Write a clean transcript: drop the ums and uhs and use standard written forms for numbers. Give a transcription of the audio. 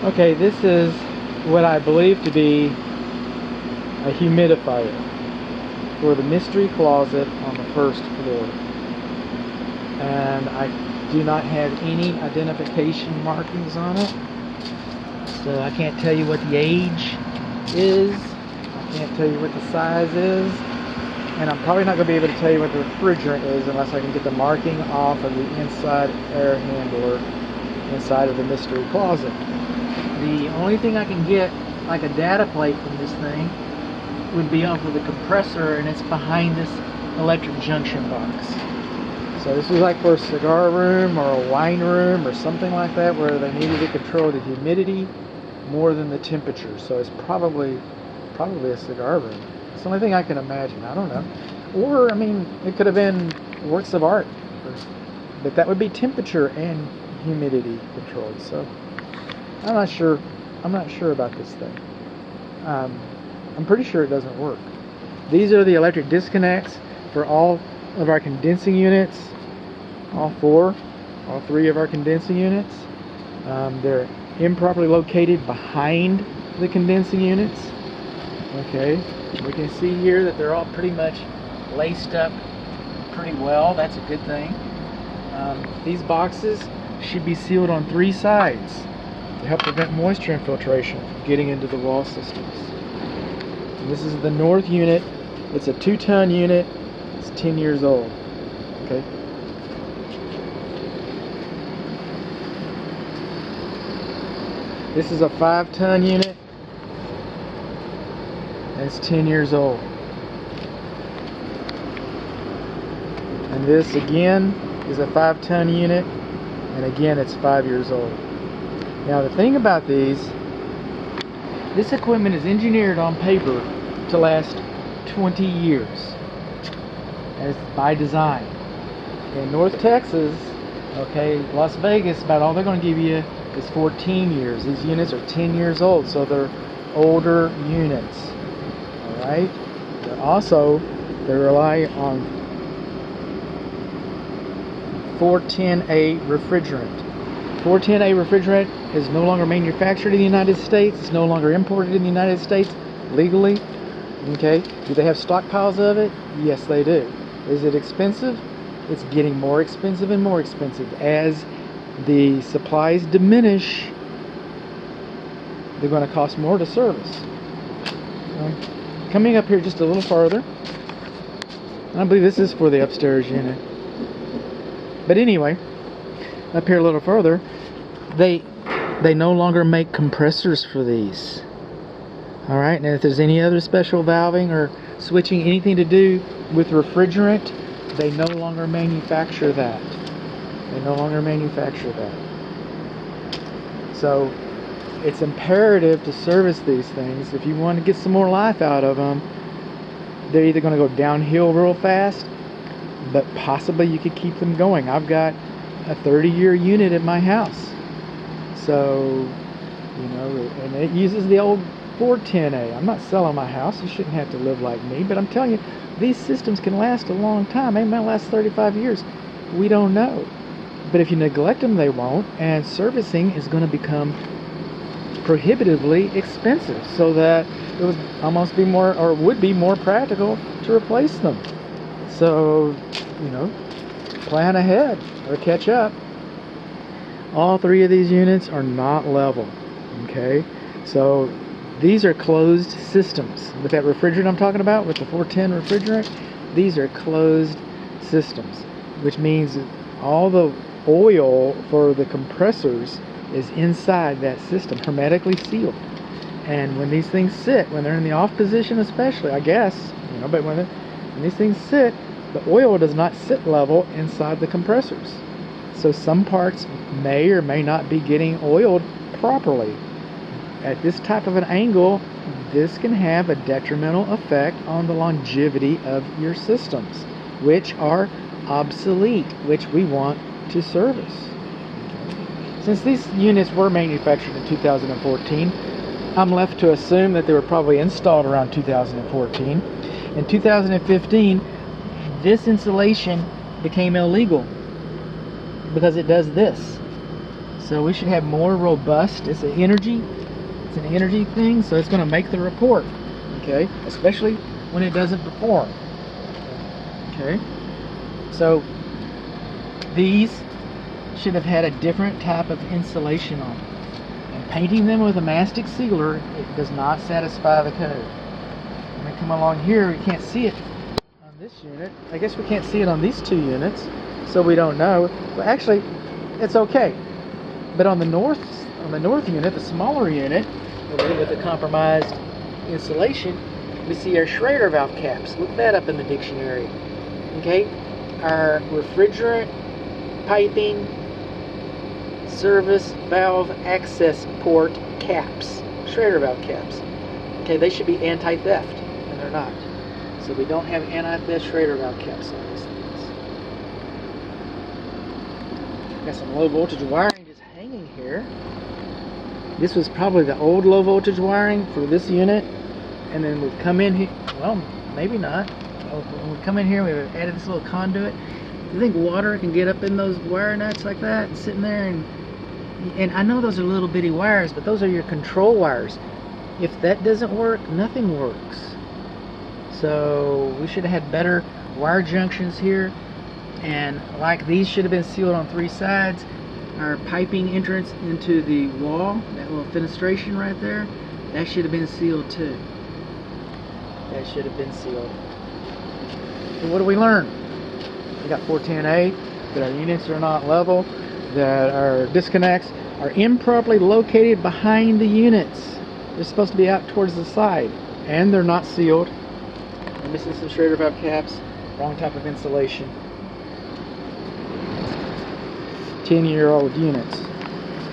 Okay, this is what I believe to be a humidifier for the mystery closet on the first floor. And I do not have any identification markings on it. So I can't tell you what the age is. I can't tell you what the size is. And I'm probably not going to be able to tell you what the refrigerant is unless I can get the marking off of the inside air handler inside of the mystery closet. The only thing I can get, like a data plate from this thing, would be off of the compressor, and it's behind this electric junction box. So this is like for a cigar room or a wine room or something like that, where they needed to control the humidity more than the temperature. So it's probably a cigar room. It's the only thing I can imagine. I don't know. Or, I mean, it could have been works of art. But that would be temperature and humidity controlled. So I'm not sure about this thing. I'm pretty sure it doesn't work. These are the electric disconnects for all of our condensing units. All three of our condensing units. They're improperly located behind the condensing units. Okay, we can see here that they're all pretty much laced up pretty well. That's a good thing. These boxes should be sealed on three sides to help prevent moisture infiltration from getting into the wall systems. And this is the north unit. It's a 2-ton unit. It's 10 years old. Okay. This is a 5-ton unit. And it's 10 years old. And this again is a 5-ton unit. And again, it's 5 years old. Now the thing about these, this equipment is engineered on paper to last 20 years. As by design. In North Texas, okay, Las Vegas, about all they're going to give you is 14 years. These units are 10 years old, so they're older units. Alright? They rely on 410A refrigerant. 410A refrigerant is no longer manufactured in the United States. It's no longer imported in the United States legally. Okay? Do they have stockpiles of it? Yes, they do. Is it expensive? It's getting more expensive and more expensive. As the supplies diminish, they're going to cost more to service. Coming up here just a little farther, I believe this is for the upstairs unit. But anyway, up here a little further, they no longer make compressors for these. Alright, and if there's any other special valving or switching, anything to do with refrigerant, they no longer manufacture that. They no longer manufacture that. So it's imperative to service these things. If you want to get some more life out of them, they're either going to go downhill real fast, but possibly you could keep them going. I've got a 30-year unit at my house. So, you know, and it uses the old 410A. I'm not selling my house. You shouldn't have to live like me. But I'm telling you, these systems can last a long time. They might last 35 years. We don't know. But if you neglect them, they won't. And servicing is going to become prohibitively expensive. So that it would almost be more, or would be more practical to replace them. So, you know, plan ahead or catch up. All three of these units are not level. Okay? So these are closed systems. With that refrigerant I'm talking about, with the 410 refrigerant, these are closed systems, which means all the oil for the compressors is inside that system, hermetically sealed. And when these things sit, when they're in the off position especially, I guess, you know, but when these things sit, the oil does not sit level inside the compressors. So some parts may or may not be getting oiled properly. At this type of an angle, this can have a detrimental effect on the longevity of your systems, which are obsolete, which we want to service. Since these units were manufactured in 2014, I'm left to assume that they were probably installed around 2014. In 2015, this insulation became illegal because it does this. So we should have more robust. It's an energy thing, so it's going to make the report. Okay, especially when it doesn't perform. Okay, so these should have had a different type of insulation on them. And painting them with a mastic sealer, it does not satisfy the code. When we come along here, we can't see it on this unit. I guess we can't see it on these two units, so we don't know. But actually, it's okay. But on the north unit, the smaller unit, with the compromised insulation, we see our Schrader valve caps. Look that up in the dictionary. Okay, our refrigerant piping service valve access port caps, Schrader valve caps. Okay, they should be anti-theft, and they're not. So we don't have anti-theft Schrader valve caps on these things. Got some low voltage wiring just hanging here. This was probably the old low voltage wiring for this unit, and then we've come in here. Well, maybe not. When we come in here, we've added this little conduit. You think water can get up in those wire nuts like that and sitting there? And I know those are little bitty wires, but those are your control wires. If that doesn't work, nothing works. So we should have had better wire junctions here, and like these should have been sealed on 3 sides. Our piping entrance into the wall, that little fenestration right there, that should have been sealed too. That should have been sealed. So what do we learn? We got 410A, that our units are not level, that our disconnects are improperly located behind the units. They're supposed to be out towards the side, and they're not sealed. We're missing some Schrader valve caps, wrong type of insulation. 10-year-old units.